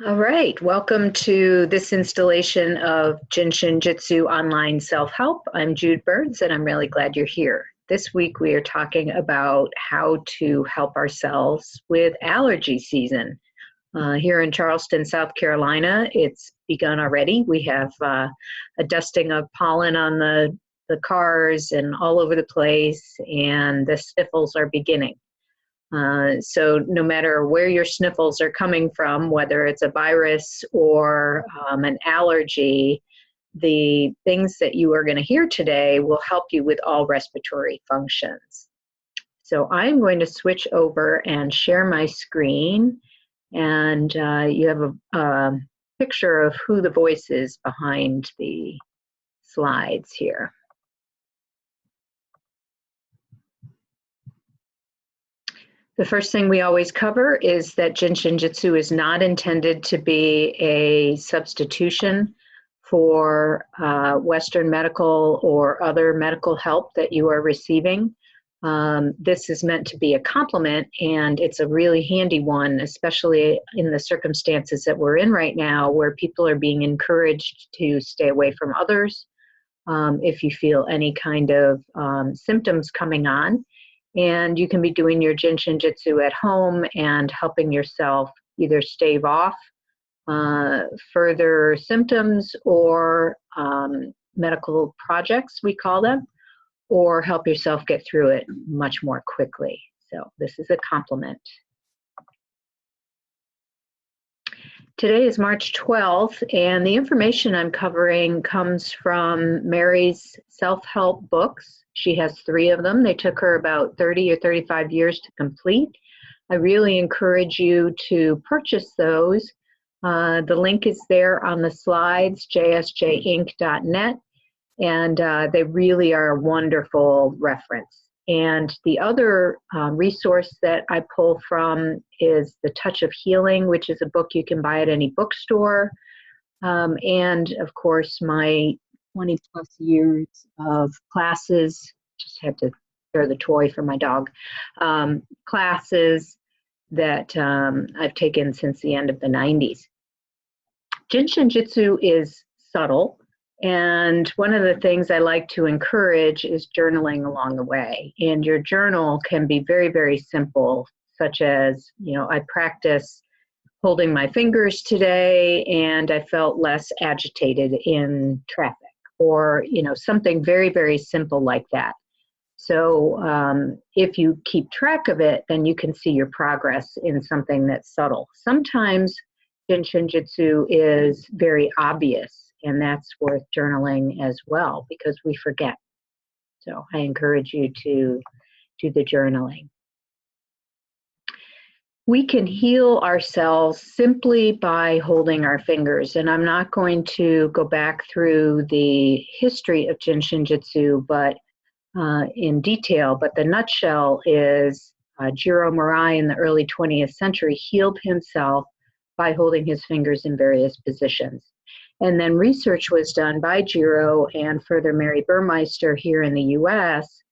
All right, welcome to this installation of Jinshin Jitsu Online Self-Help. I'm Jude Burns, and I'm really glad you're here. This week we are talking about how to help ourselves with allergy season. Here in Charleston, South Carolina, it's begun already. We have a dusting of pollen on the cars and all over the place, and the sniffles are beginning. So no matter where your sniffles are coming from, whether it's a virus or an allergy, the things that you are going to hear today will help you with all respiratory functions. So I'm going to switch over and share my screen, and you have a picture of who the voice is behind the slides here. The first thing we always cover is that Jinshin Jitsu is not intended to be a substitution for Western medical or other medical help that you are receiving. This is meant to be a complement, and it's a really handy one, especially in the circumstances that we're in right now, where people are being encouraged to stay away from others. If you feel any kind of symptoms coming on, and you can be doing your Jinshin Jitsu at home and helping yourself either stave off further symptoms or medical projects, we call them, or help yourself get through it much more quickly. So this is a complement. Today is March 12th, and the information I'm covering comes from Mary's self-help books. She has 3 of them. They took her about 30 or 35 years to complete. I really encourage you to purchase those. The link is there on the slides, jsjinc.net, and they really are a wonderful reference. And the other resource that I pull from is The Touch of Healing, which is a book you can buy at any bookstore. And of course, my 20 plus years of classes, just had to throw the toy for my dog, classes that I've taken since the end of the 90s. Jinshin Jitsu is subtle. And one of the things I like to encourage is journaling along the way. And your journal can be very, very simple, such as, I practice holding my fingers today and I felt less agitated in traffic, or, something very, very simple like that. So if you keep track of it, then you can see your progress in something that's subtle. Sometimes Jinshin Jitsu is very obvious, and that's worth journaling as well because we forget. So I encourage you to do the journaling. We can heal ourselves simply by holding our fingers. And I'm not going to go back through the history of Jinshin Jitsu in detail, but the nutshell is Jiro Murai in the early 20th century healed himself by holding his fingers in various positions. And then research was done by Jiro and further Mary Burmeister here in the US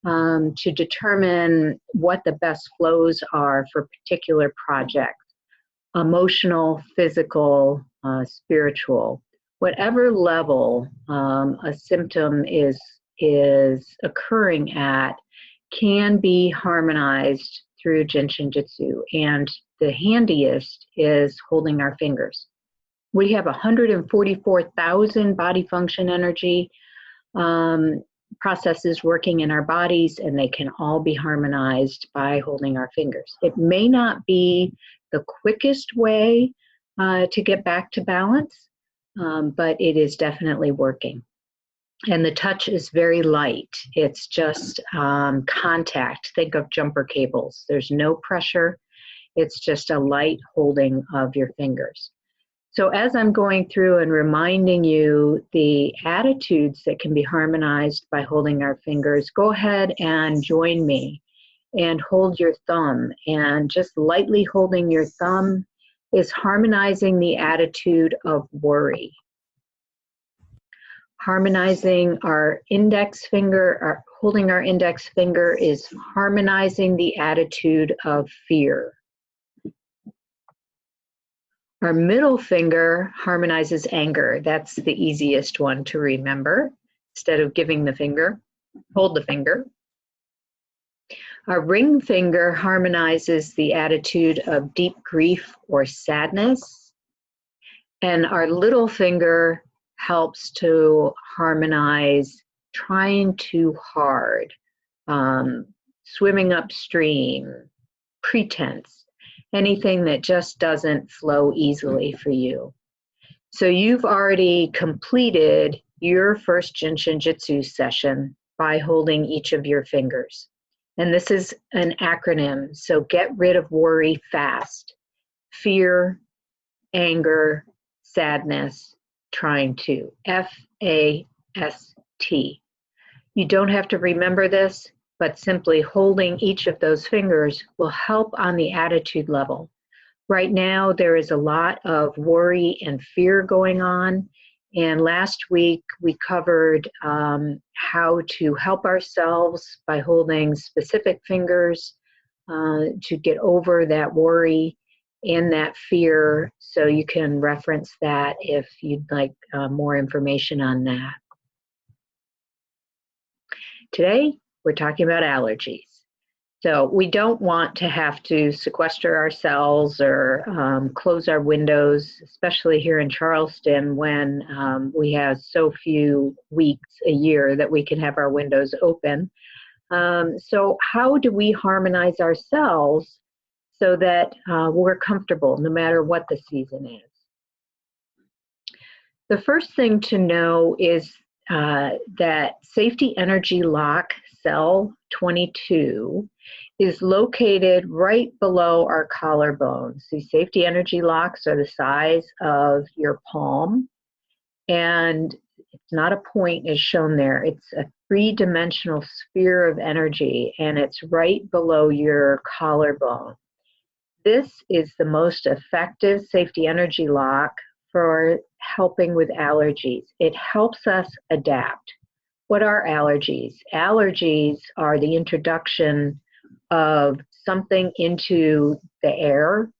to determine what the best flows are for particular projects, emotional, physical, spiritual. Whatever level a symptom is occurring at can be harmonized through Jinshin Jitsu. And the handiest is holding our fingers. We have 144,000 body function energy processes working in our bodies, and they can all be harmonized by holding our fingers. It may not be the quickest way to get back to balance, but it is definitely working. And the touch is very light. It's just contact. Think of jumper cables. There's no pressure. It's just a light holding of your fingers. So as I'm going through and reminding you the attitudes that can be harmonized by holding our fingers, go ahead and join me and hold your thumb. And just lightly holding your thumb is harmonizing the attitude of worry. Harmonizing our index finger, holding our index finger is harmonizing the attitude of fear. Our middle finger harmonizes anger. That's the easiest one to remember. Instead of giving the finger, hold the finger. Our ring finger harmonizes the attitude of deep grief or sadness. And our little finger helps to harmonize trying too hard, swimming upstream, pretense, anything that just doesn't flow easily for you. So you've already completed your first Jinshin Jyutsu session by holding each of your fingers. And this is an acronym, so get rid of worry fast. Fear, anger, sadness, trying to. FAST. You don't have to remember this, but simply holding each of those fingers will help on the attitude level. Right now, there is a lot of worry and fear going on. And last week, we covered how to help ourselves by holding specific fingers to get over that worry and that fear. So you can reference that if you'd like more information on that. Today, we're talking about allergies. So we don't want to have to sequester ourselves or close our windows, especially here in Charleston when we have so few weeks a year that we can have our windows open. So how do we harmonize ourselves so that we're comfortable no matter what the season is? The first thing to know is that Safety Energy Lock Cell 22 is located right below our collarbones. These safety energy locks are the size of your palm, and it's not a point as shown there. It's a three-dimensional sphere of energy, and it's right below your collarbone. This is the most effective safety energy lock for helping with allergies. It helps us adapt. What are allergies? Allergies are the introduction of something into the air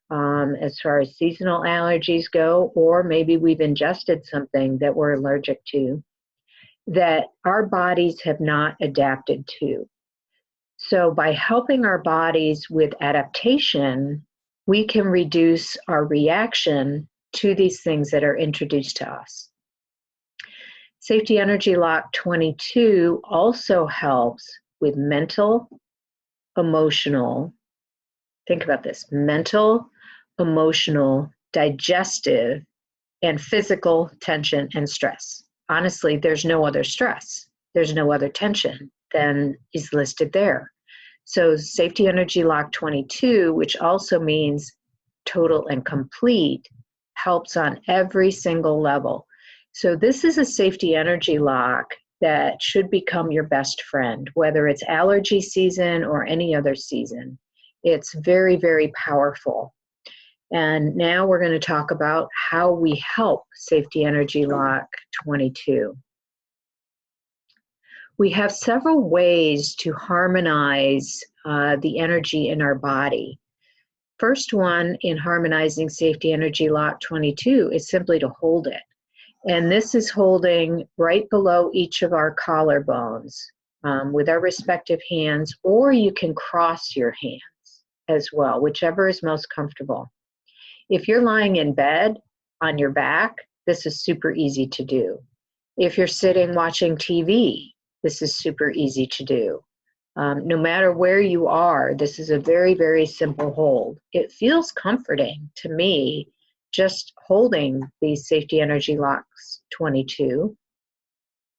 as far as seasonal allergies go, or maybe we've ingested something that we're allergic to that our bodies have not adapted to. So by helping our bodies with adaptation, we can reduce our reaction to these things that are introduced to us. Safety Energy Lock 22 also helps with mental, emotional, think about this, mental, emotional, digestive, and physical tension and stress. Honestly, there's no other stress. There's no other tension than is listed there. So Safety Energy Lock 22, which also means total and complete, helps on every single level. So this is a safety energy lock that should become your best friend, whether it's allergy season or any other season. It's very, very powerful. And now we're going to talk about how we help Safety Energy Lock 22. We have several ways to harmonize the energy in our body. First one in harmonizing Safety Energy Lock 22 is simply to hold it. And this is holding right below each of our collarbones with our respective hands, or you can cross your hands as well, whichever is most comfortable. If you're lying in bed on your back, this is super easy to do. If you're sitting watching TV, this is super easy to do. No matter where you are, this is a very, very simple hold. It feels comforting to me just holding these Safety Energy Locks 22.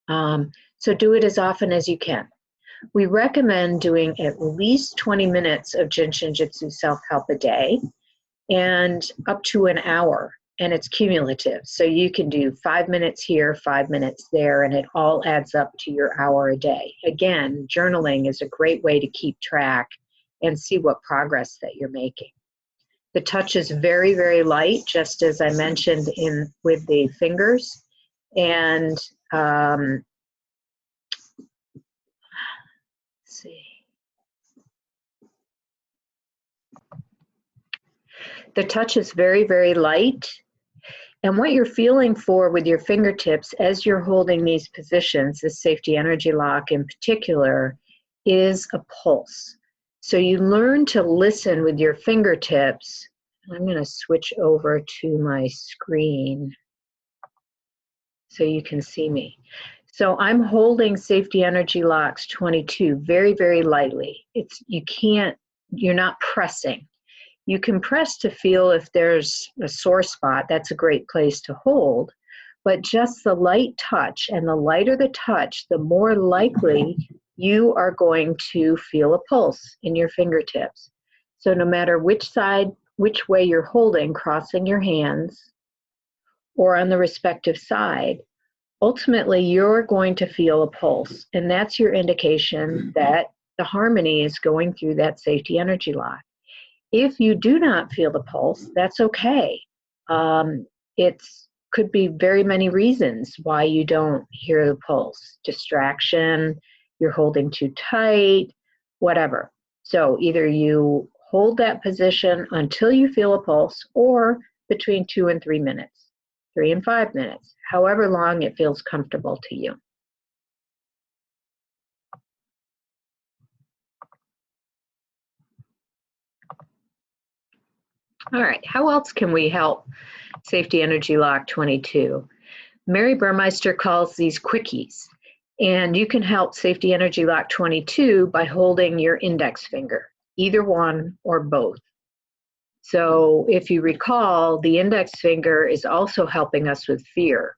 So do it as often as you can. We recommend doing at least 20 minutes of Jinshin Jyutsu self-help a day and up to an hour, and it's cumulative. So you can do 5 minutes here, 5 minutes there, and it all adds up to your hour a day. Again, journaling is a great way to keep track and see what progress that you're making. The touch is very, very light, just as I mentioned with the fingers. And let's see. The touch is very, very light. And what you're feeling for with your fingertips as you're holding these positions, this safety energy lock in particular, is a pulse. So you learn to listen with your fingertips. I'm going to switch over to my screen so you can see me. So I'm holding Safety Energy Locks 22 very, very lightly. You're not pressing. You can press to feel if there's a sore spot. That's a great place to hold. But just the light touch, and the lighter the touch, the more likely you are going to feel a pulse in your fingertips. So no matter which way you're holding, crossing your hands, or on the respective side, ultimately you're going to feel a pulse. And that's your indication that the harmony is going through that safety energy lock. If you do not feel the pulse, that's okay. It could be very many reasons why you don't hear the pulse. Distraction, you're holding too tight, whatever. So either you hold that position until you feel a pulse, or between 2 and 3 minutes, 3 and 5 minutes, however long it feels comfortable to you. All right, how else can we help Safety Energy Lock 22? Mary Burmeister calls these quickies, and you can help Safety Energy Lock 22 by holding your index finger, either one or both. So if you recall, the index finger is also helping us with fear.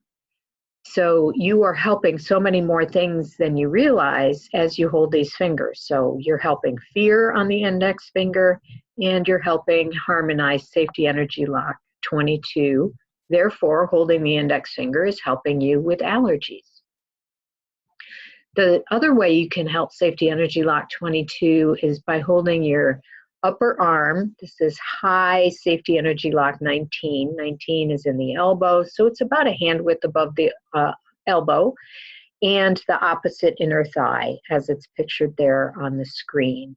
So you are helping so many more things than you realize as you hold these fingers. So you're helping fear on the index finger, and you're helping harmonize Safety Energy Lock 22. Therefore, holding the index finger is helping you with allergies. The other way you can help Safety Energy Lock 22 is by holding your upper arm. This is high Safety Energy Lock 19. 19 is in the elbow, so it's about a hand width above the elbow, and the opposite inner thigh, as it's pictured there on the screen.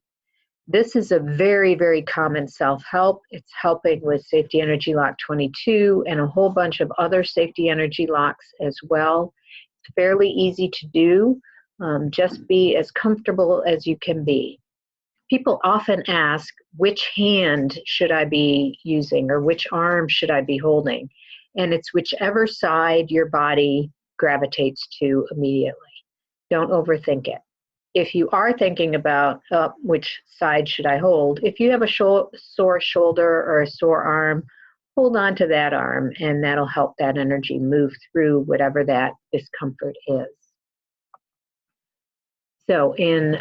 This is a very, very common self-help. It's helping with Safety Energy Lock 22 and a whole bunch of other safety energy locks as well. It's fairly easy to do. Just be as comfortable as you can be. People often ask, which hand should I be using, or which arm should I be holding? And it's whichever side your body gravitates to immediately. Don't overthink it. If you are thinking about which side should I hold, if you have a sore shoulder or a sore arm, hold on to that arm, and that'll help that energy move through whatever that discomfort is. So in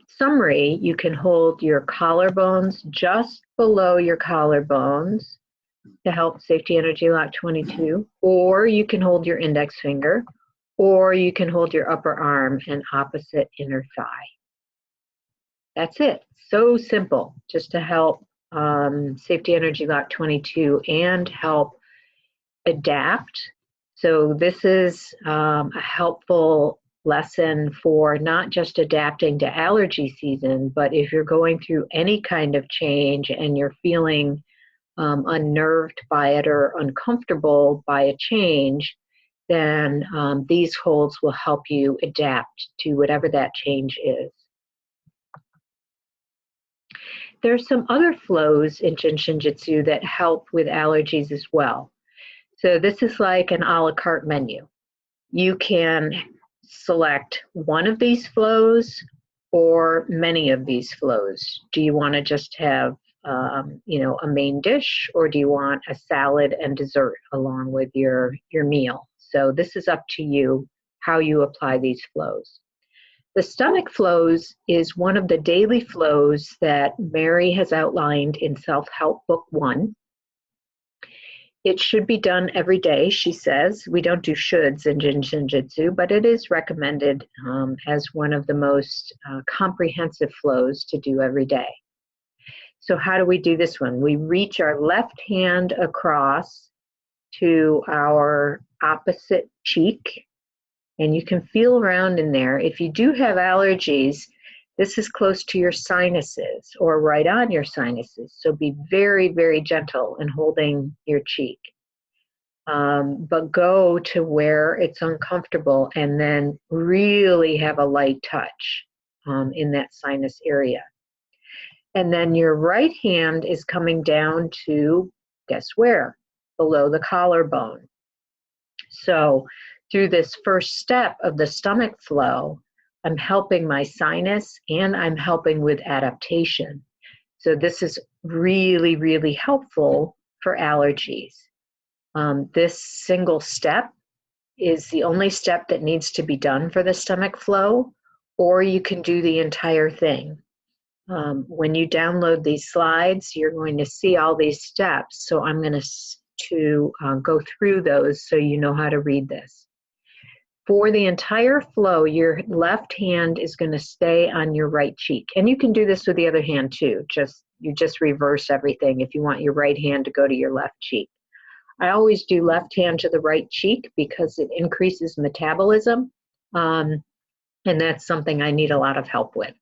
summary, you can hold your collarbones just below your collarbones to help Safety Energy Lock 22, or you can hold your index finger, or you can hold your upper arm and opposite inner thigh. That's it. So simple, just to help Safety Energy Lock 22 and help adapt. So this is a helpful lesson for not just adapting to allergy season, but if you're going through any kind of change and you're feeling unnerved by it or uncomfortable by a change, then these holds will help you adapt to whatever that change is. There's some other flows in Jinshinjutsu that help with allergies as well. So this is like an a la carte menu. You can select one of these flows or many of these flows. Do you want to just have a main dish, or do you want a salad and dessert along with your meal? So this is up to you how you apply these flows. The stomach flows is one of the daily flows that Mary has outlined in Self-Help Book 1. It should be done every day, she says. We don't do shoulds in Jinshinjutsu, but it is recommended as one of the most comprehensive flows to do every day. So how do we do this one? We reach our left hand across to our opposite cheek, and you can feel around in there. If you do have allergies, This is close to your sinuses or right on your sinuses. So be very, very gentle in holding your cheek. But go to where it's uncomfortable and then really have a light touch in that sinus area. And then your right hand is coming down to, guess where? Below the collarbone. So through this first step of the stomach flow, I'm helping my sinus and I'm helping with adaptation. So this is really, really helpful for allergies. This single step is the only step that needs to be done for the stomach flow, or you can do the entire thing. When you download these slides, you're going to see all these steps. So I'm going to go through those so you know how to read this. For the entire flow, your left hand is going to stay on your right cheek. And you can do this with the other hand too. You just reverse everything if you want your right hand to go to your left cheek. I always do left hand to the right cheek because it increases metabolism. And that's something I need a lot of help with.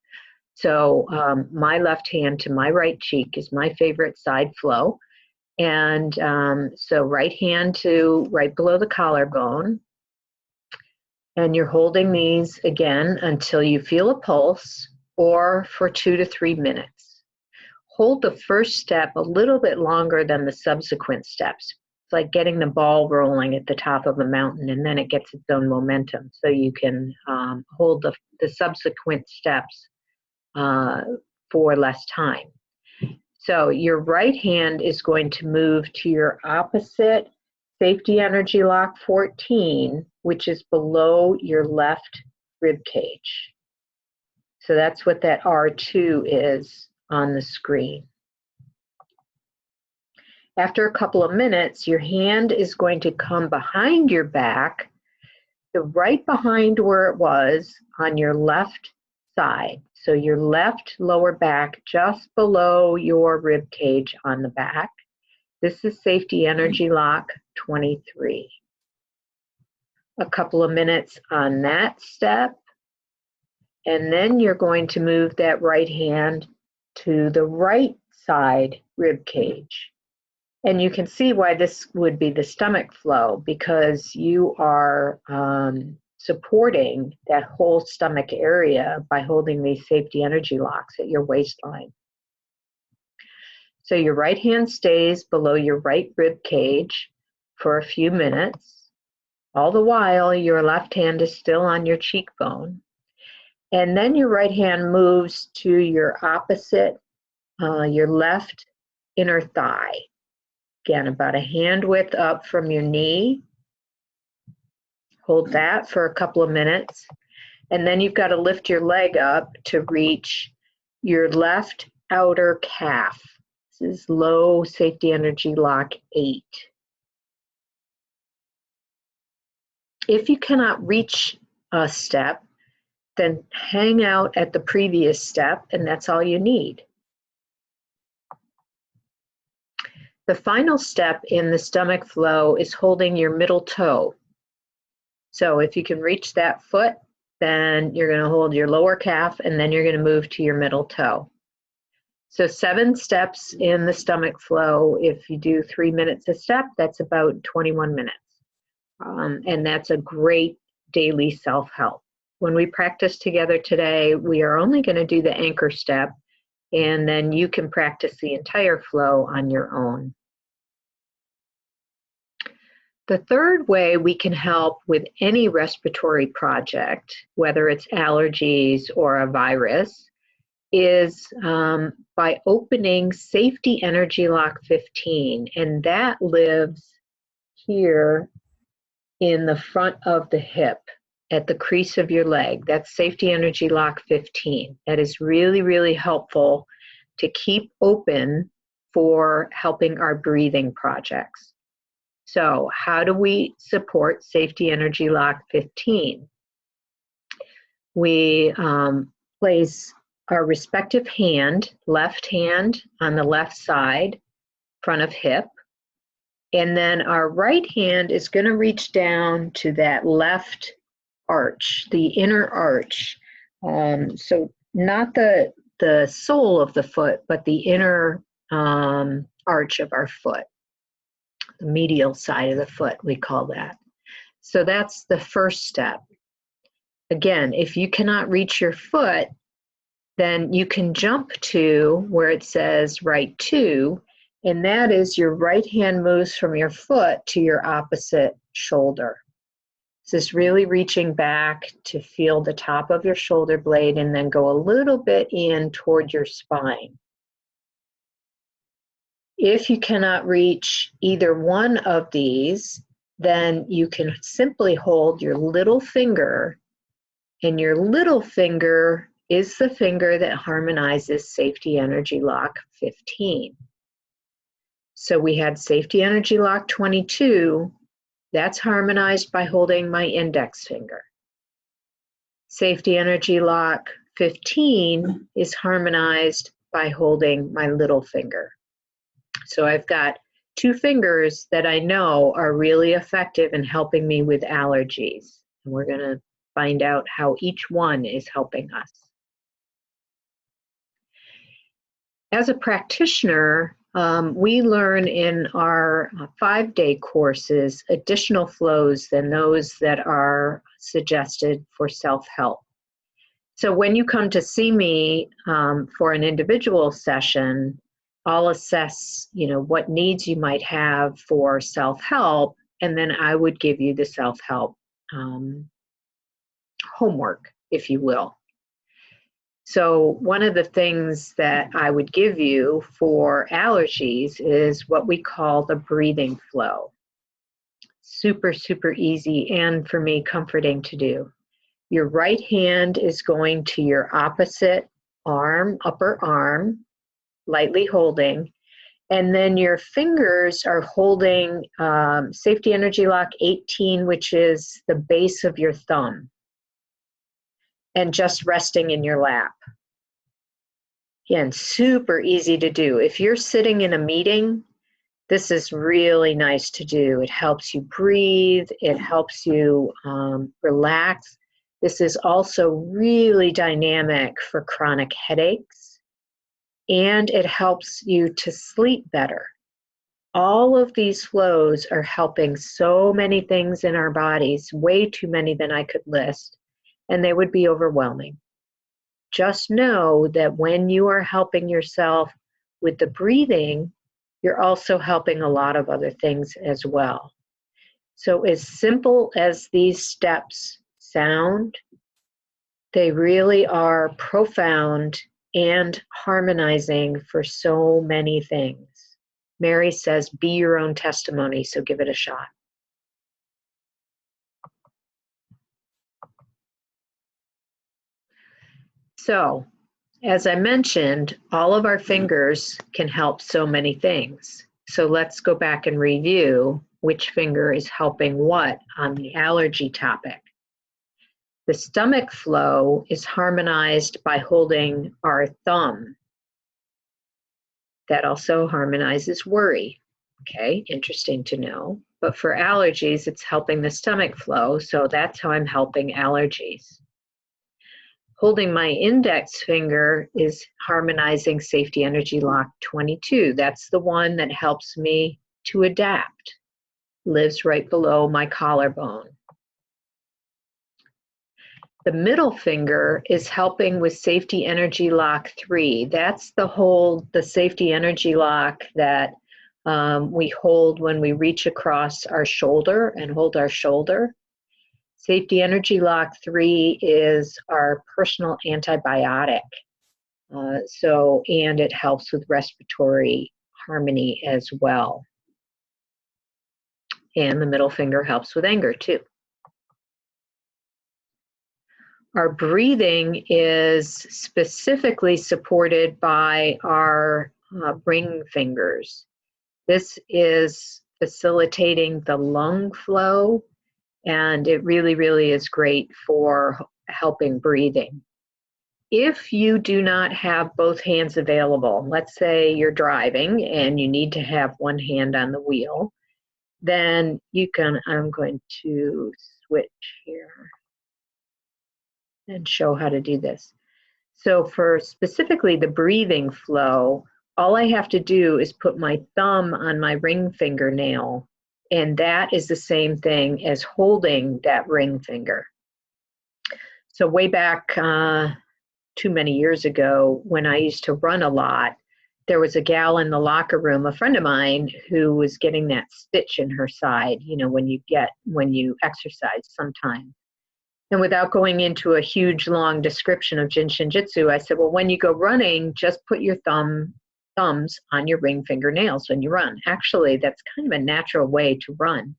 So my left hand to my right cheek is my favorite side flow. And so right hand to right below the collarbone. And you're holding these again until you feel a pulse or for 2 to 3 minutes. Hold the first step a little bit longer than the subsequent steps. It's like getting the ball rolling at the top of a mountain and then it gets its own momentum. So you can hold the subsequent steps for less time. So your right hand is going to move to your opposite safety energy lock 14, which is below your left rib cage. So that's what that R2 is on the screen. After a couple of minutes, your hand is going to come behind your back, right behind where it was on your left side. So your left lower back just below your rib cage on the back. This is safety energy lock 23. A couple of minutes on that step. And then you're going to move that right hand to the right side rib cage. And you can see why this would be the stomach flow, because you are supporting that whole stomach area by holding these safety energy locks at your waistline. So your right hand stays below your right rib cage for a few minutes. All the while, your left hand is still on your cheekbone. And then your right hand moves to your opposite, your left inner thigh. Again, about a hand width up from your knee. Hold that for a couple of minutes. And then you've got to lift your leg up to reach your left outer calf. This is low safety energy lock 8. If you cannot reach a step, then hang out at the previous step, and that's all you need. The final step in the stomach flow is holding your middle toe. So if you can reach that foot, then you're going to hold your lower calf, and then you're going to move to your middle toe. So 7 steps in the stomach flow. If you do 3 minutes a step, that's about 21 minutes. And that's a great daily self-help. When we practice together today, we are only going to do the anchor step, and then you can practice the entire flow on your own. The third way we can help with any respiratory project, whether it's allergies or a virus, is by opening safety energy lock 15, and that lives here in the front of the hip at the crease of your leg. That's safety energy lock 15. That is really, really helpful to keep open for helping our breathing projects. So how do we support safety energy lock 15? We place our respective hand, left hand on the left side, front of hip, and then our right hand is going to reach down to that left arch, the inner arch. So not the sole of the foot, but the inner arch of our foot, the medial side of the foot, we call that. So that's the first step. Again, if you cannot reach your foot, then you can jump to where it says right two, and that is your right hand moves from your foot to your opposite shoulder. This is really reaching back to feel the top of your shoulder blade and then go a little bit in toward your spine. If you cannot reach either one of these, then you can simply hold your little finger, and your little finger is the finger that harmonizes Safety Energy Lock 15. So we had Safety Energy Lock 22, that's harmonized by holding my index finger. Safety Energy Lock 15 is harmonized by holding my little finger. So I've got two fingers that I know are really effective in helping me with allergies. And we're going to find out how each one is helping us. As a practitioner, we learn in our 5-day courses additional flows than those that are suggested for self-help. So when you come to see me for an individual session, I'll assess, what needs you might have for self-help, and then I would give you the self-help homework, if you will. So one of the things that I would give you for allergies is what we call the breathing flow. Super, super easy, and for me, comforting to do. Your right hand is going to your opposite arm, upper arm, lightly holding, and then your fingers are holding Safety Energy Lock 18, which is the base of your thumb, and just resting in your lap. Again, super easy to do. If you're sitting in a meeting, this is really nice to do. It helps you breathe. It helps you relax. This is also really dynamic for chronic headaches, and it helps you to sleep better. All of these flows are helping so many things in our bodies, way too many than I could list, and they would be overwhelming. Just know that when you are helping yourself with the breathing, you're also helping a lot of other things as well. So as simple as these steps sound, they really are profound and harmonizing for so many things. Mary says, be your own testimony, so give it a shot. So, as I mentioned, all of our fingers can help so many things. So let's go back and review which finger is helping what on the allergy topic. The stomach flow is harmonized by holding our thumb. That also harmonizes worry. Okay, interesting to know. But for allergies, it's helping the stomach flow, so that's how I'm helping allergies. Holding my index finger is harmonizing Safety Energy Lock 22. That's the one that helps me to adapt. Lives right below my collarbone. The middle finger is helping with Safety Energy Lock 3. That's the Safety Energy Lock that we hold when we reach across our shoulder and hold our shoulder. Safety Energy Lock 3 is our personal antibiotic. And it helps with respiratory harmony as well. And the middle finger helps with anger too. Our breathing is specifically supported by our ring fingers. This is facilitating the lung flow, and it really, really is great for helping breathing. If you do not have both hands available, let's say you're driving and you need to have one hand on the wheel, then I'm going to switch here and show how to do this. So for specifically the breathing flow, all I have to do is put my thumb on my ring fingernail, and that is the same thing as holding that ring finger. So way back too many years ago, when I used to run a lot, there was a gal in the locker room, a friend of mine, who was getting that stitch in her side, you know, when you exercise sometimes. And without going into a huge long description of Jin Shin Jyutsu, I said, well, when you go running, just put your thumbs on your ring fingernails when you run. Actually, that's kind of a natural way to run.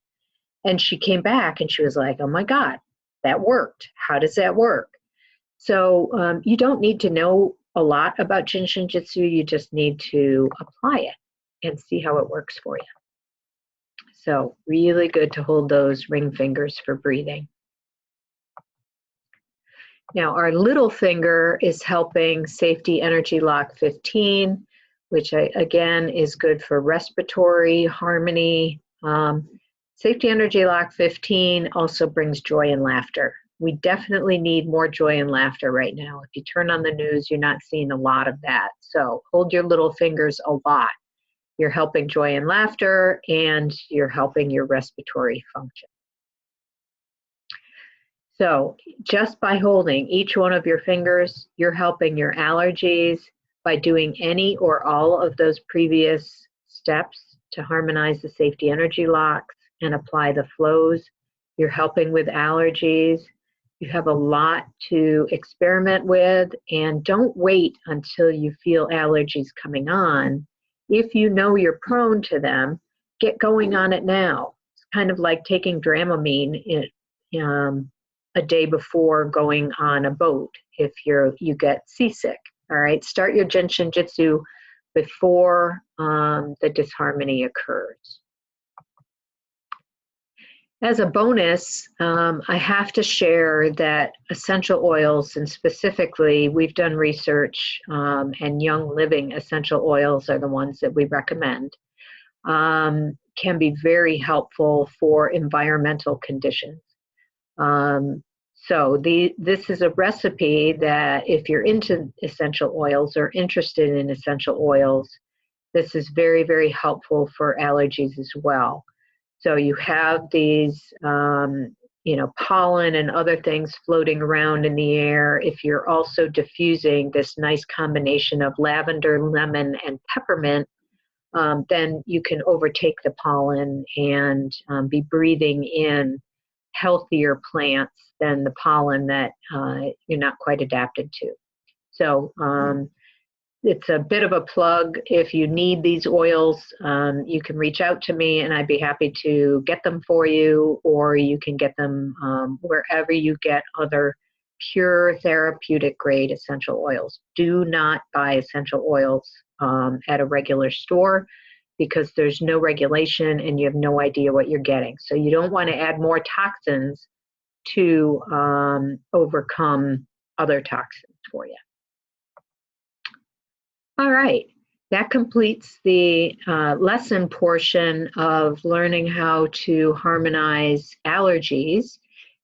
And she came back and she was like, oh my God, that worked. How does that work? So you don't need to know a lot about Jin Shin Jyutsu. You just need to apply it and see how it works for you. So really good to hold those ring fingers for breathing. Now our little finger is helping Safety Energy Lock 15, which again is good for respiratory harmony. Safety Energy Lock 15 also brings joy and laughter. We definitely need more joy and laughter right now. If you turn on the news, you're not seeing a lot of that. So hold your little fingers a lot. You're helping joy and laughter, and you're helping your respiratory function. So just by holding each one of your fingers, you're helping your allergies. By doing any or all of those previous steps to harmonize the safety energy locks and apply the flows, you're helping with allergies. You have a lot to experiment with, and don't wait until you feel allergies coming on. If you know you're prone to them, get going on it now. It's kind of like taking Dramamine a day before going on a boat if you get seasick. All right, start your Jin Shin Jyutsu before the disharmony occurs. As a bonus, I have to share that essential oils, and specifically we've done research, and Young Living essential oils are the ones that we recommend, can be very helpful for environmental conditions. So this is a recipe that if you're into essential oils or interested in essential oils, this is very, very helpful for allergies as well. So you have these, pollen and other things floating around in the air. If you're also diffusing this nice combination of lavender, lemon, and peppermint, then you can overtake the pollen and be breathing in healthier plants than the pollen that you're not quite adapted to. So it's a bit of a plug. If you need these oils, you can reach out to me and I'd be happy to get them for you, or you can get them wherever you get other pure therapeutic grade essential oils. Do not buy essential oils at a regular store, because there's no regulation and you have no idea what you're getting. So you don't want to add more toxins to overcome other toxins for you. All right, that completes the lesson portion of learning how to harmonize allergies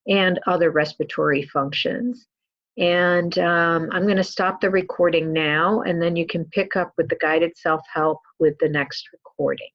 and other respiratory functions. And I'm going to stop the recording now, and then you can pick up with the guided self-help with the next recording.